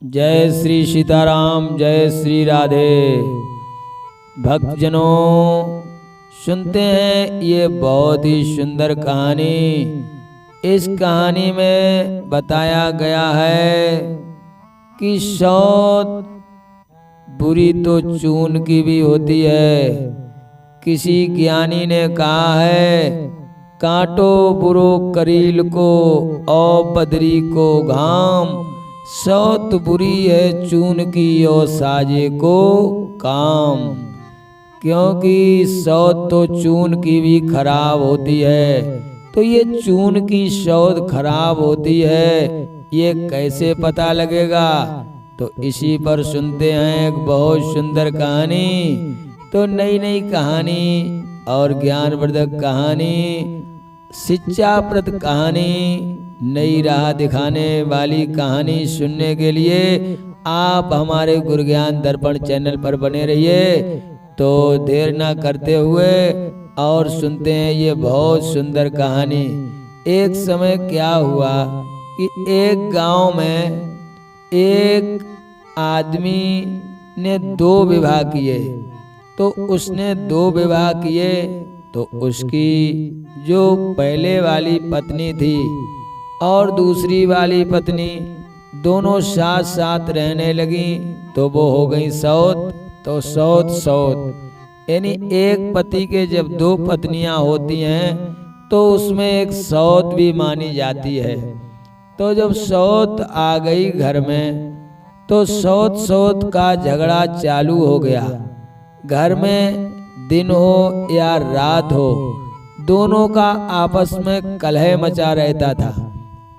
जय श्री सीताराम, जय श्री राधे। भक्तजनों, सुनते हैं ये बहुत ही सुंदर कहानी। इस कहानी में बताया गया है कि सौत बुरी तो चून की भी होती है। किसी ज्ञानी ने कहा है, कांटो बुरो करील को और बदरी को घाम, सौत बुरी है चून की और साजे को काम। क्योंकि सौत तो चून की भी खराब होती है, तो ये चून की सौत खराब होती है, ये कैसे पता लगेगा? तो इसी पर सुनते हैं एक बहुत सुंदर कहानी। तो नई नई कहानी और ज्ञानवर्धक कहानी, शिक्षाप्रद कहानी, नई राह दिखाने वाली कहानी सुनने के लिए आप हमारे गुरु ज्ञान दर्पण चैनल पर बने रहिए। तो देर ना करते हुए और सुनते हैं ये बहुत सुंदर कहानी। एक समय क्या हुआ कि एक गांव में एक आदमी ने 2 विवाह किए। तो उसने 2 विवाह किए तो उसकी जो पहले वाली पत्नी थी और दूसरी वाली पत्नी दोनों साथ साथ रहने लगी, तो वो हो गई सौत। तो सौत सौत यानी एक पति के जब 2 पत्नियां होती हैं तो उसमें एक सौत भी मानी जाती है। तो जब सौत आ गई घर में तो सौत सौत का झगड़ा चालू हो गया। घर में दिन हो या रात हो, दोनों का आपस में कलह मचा रहता था।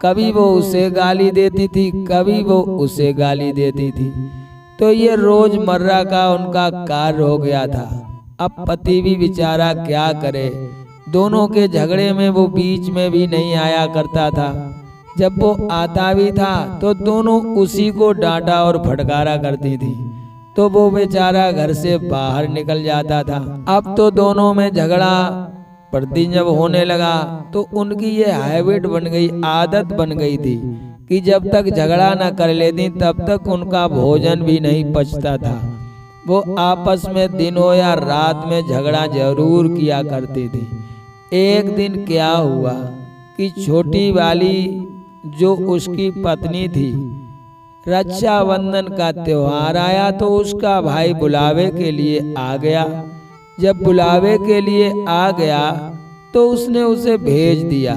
कभी वो उसे गाली देती थी, कभी वो उसे गाली देती थी। तो ये रोजमर्रा का उनका कार्य हो गया था। अब पति भी बेचारा क्या करे, दोनों के झगड़े में वो बीच में भी नहीं आया करता था। जब वो आता भी था तो दोनों उसी को डांटा और फटकारा करती थी, तो वो बेचारा घर से बाहर निकल जाता था। अब तो दोनों में झगड़ा प्रतिदिन जब होने लगा तो उनकी ये हैबिट बन गई, आदत बन गई थी कि जब तक झगड़ा ना कर लेती तब तक उनका भोजन भी नहीं पचता था। वो आपस में दिन हो या रात में झगड़ा जरूर किया करती थी। एक दिन क्या हुआ कि छोटी वाली जो उसकी पत्नी थी, रक्षाबंधन का त्योहार आया तो उसका भाई बुलावे के लिए आ गया। जब बुलावे के लिए आ गया तो उसने उसे भेज दिया।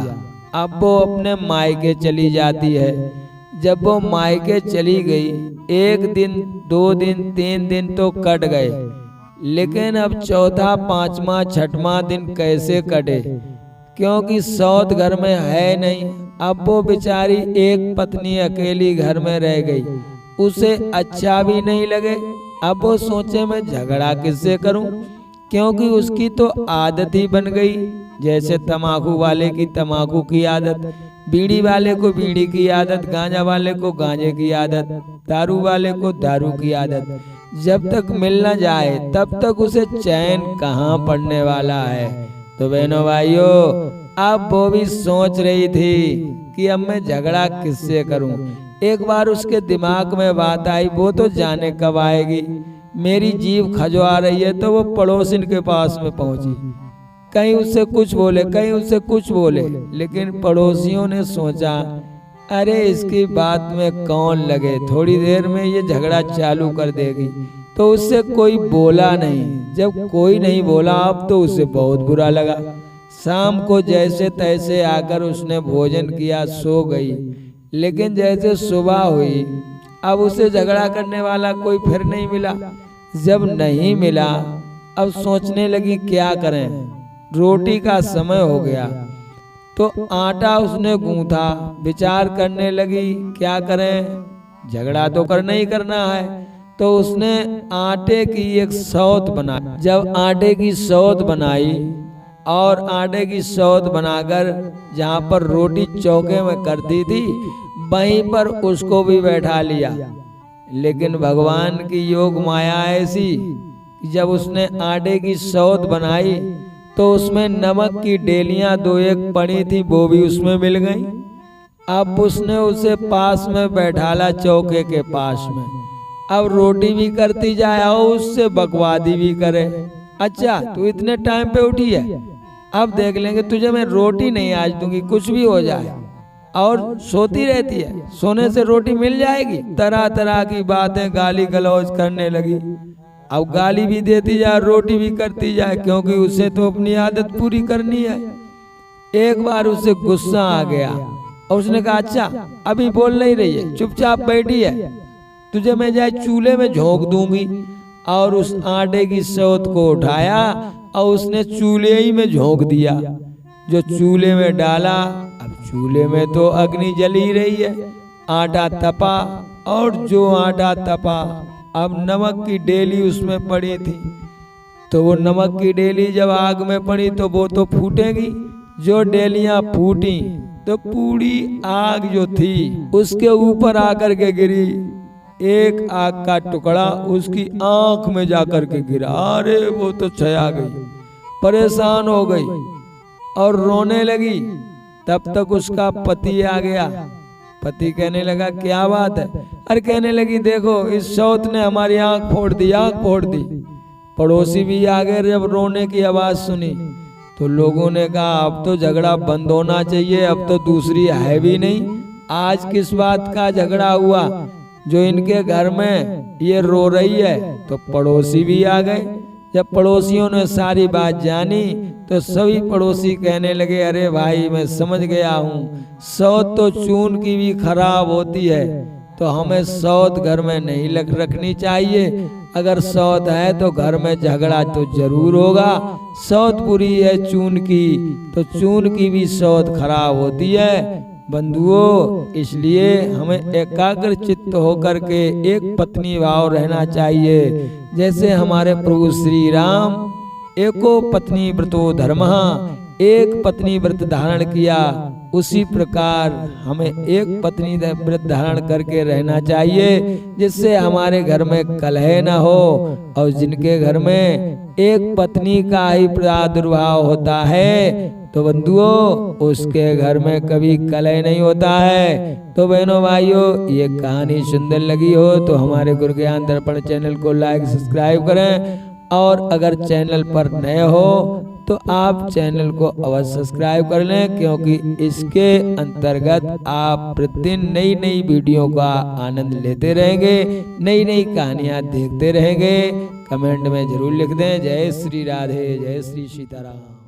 अब वो अपने मायके चली जाती है। जब वो मायके चली गई, 1 दिन 2 दिन 3 दिन तो कट गए, लेकिन अब चौथा 5वां 6वां दिन कैसे कटे? क्योंकि सौत घर में है नहीं। अब वो बेचारी एक पत्नी अकेली घर में रह गई, उसे अच्छा भी नहीं लगे। अब वो सोचे मैं झगड़ा किससे करूं, क्योंकि उसकी तो आदत ही बन गई। जैसे तम्बाकू वाले की तम्बाकू की आदत, बीड़ी वाले को बीड़ी की आदत, गांजा वाले को गांजे की आदत, दारू वाले को दारू की आदत। जब तक मिल न जाए तब तक उसे चैन कहाँ पड़ने वाला है। तो बहनों भाइयों, अब वो भी सोच रही थी कि अब मैं झगड़ा किससे करूं। एक बार उसके दिमाग में बात आई, वो तो जाने कब आएगी। मेरी जीभ खजवा रही है, तो वो पड़ोसिन के पास में पहुंची। कहीं उससे कुछ बोले, कहीं उससे कुछ बोले, लेकिन पड़ोसियों ने सोचा अरे इसकी बात में कौन लगे, थोड़ी देर में ये झगड़ा चालू कर देगी। तो उससे कोई बोला नहीं। जब कोई नहीं बोला अब तो उसे बहुत बुरा लगा। शाम को जैसे तैसे आकर उसने भोजन किया, सो गई। लेकिन जैसे सुबह हुई, अब उसे झगड़ा करने वाला कोई फिर नहीं मिला। जब नहीं मिला, अब सोचने लगी क्या करें। रोटी का समय हो गया तो आटा उसने गूंथा। विचार करने लगी क्या करें, झगड़ा तो करना ही करना है। तो उसने आटे की एक सौत बनाई। जब आटे की सौत बनाई और आटे की सौत बनाकर जहाँ पर रोटी चौके में करती थी वहीं पर उसको भी बैठा लिया। लेकिन भगवान की योग माया ऐसी कि जब उसने आटे की सौत बनाई तो उसमें नमक की डेलियां 2-1 पड़ी थी, वो भी उसमें मिल गई। अब उसने उसे पास में बैठाला चौके के पास में। अब रोटी भी करती जाए और उससे बकवादी भी करे। अच्छा तू इतने टाइम पे उठी है, अब देख लेंगे तुझे मैं रोटी नहीं आज दूंगी, कुछ भी हो जाए। और सोती रहती है, सोने से रोटी मिल जाएगी। तरह तरह की बातें गाली गलौज करने लगी। अब गाली भी देती जाए, रोटी भी करती जाए, क्योंकि उसे तो अपनी आदत पूरी करनी है। एक बार उसे गुस्सा आ गया और उसने कहा अच्छा अभी बोल नहीं रही है, चुपचाप बैठी है, तुझे मैं जाए चूल्हे में झोंक दूंगी। और उस आटे की सौत को उठाया और उसने चूल्हे ही में झोंक दिया। जो चूल्हे में डाला, अब चूल्हे में तो अग्नि जल ही रही है। आटा तपा और जो आटा तपा, अब नमक की डेली उसमें पड़ी थी, तो वो नमक की डेली जब आग में पड़ी तो वो तो फूटेगी। जो डेलियां फूटी तो पूरी आग जो थी उसके ऊपर आकर के गिरी। एक आग का टुकड़ा उसकी आंख में जाकर के गिरा। अरे वो तो छया गई, परेशान हो गई और रोने लगी। तब तक उसका पति आ गया। पति कहने लगा क्या बात है? अरे कहने लगी देखो इस सौत ने हमारी आंख फोड़ दी, आंख फोड़ दी। पड़ोसी भी आ गए। जब रोने की आवाज सुनी तो लोगों ने कहा अब तो झगड़ा बंद होना चाहिए, अब तो दूसरी है भी नहीं। आज किस बात का झगड़ा हुआ? जो इनके घर में ये रो रही है। तो पड़ोसी भी आ गए। जब पड़ोसियों ने सारी बात जानी तो सभी पड़ोसी कहने लगे अरे भाई मैं समझ गया हूँ, सौत तो चून की भी खराब होती है, तो हमें सौत घर में नहीं रखनी चाहिए। अगर सौत है तो घर में झगड़ा तो जरूर होगा। सौत बुरी है चून की, तो चून की भी सौत खराब होती है। बंधुओं, इसलिए हमें एकाग्र चित्त होकर के एक पत्नी भाव रहना चाहिए। जैसे हमारे प्रभु श्री राम एको पत्नी व्रतो धर्मः, एक पत्नी व्रत धारण किया, उसी प्रकार हमें एक पत्नी व्रत धारण करके रहना चाहिए, जिससे हमारे घर में कलह न हो। और जिनके घर में एक पत्नी का ही प्रादुर्भाव होता है तो बंधुओं उसके घर में कभी कलह नहीं होता है। तो बहनों भाइयों, ये कहानी सुंदर लगी हो तो हमारे गुरु ज्ञान दर्पण चैनल को लाइक सब्सक्राइब करें। और अगर चैनल पर नए हो तो आप चैनल को अवश्य सब्सक्राइब कर लें, क्योंकि इसके अंतर्गत आप प्रतिदिन नई नई वीडियो का आनंद लेते रहेंगे, नई नई कहानियाँ देखते रहेंगे। कमेंट में जरूर लिख दें। जय श्री राधे, जय श्री सीताराम।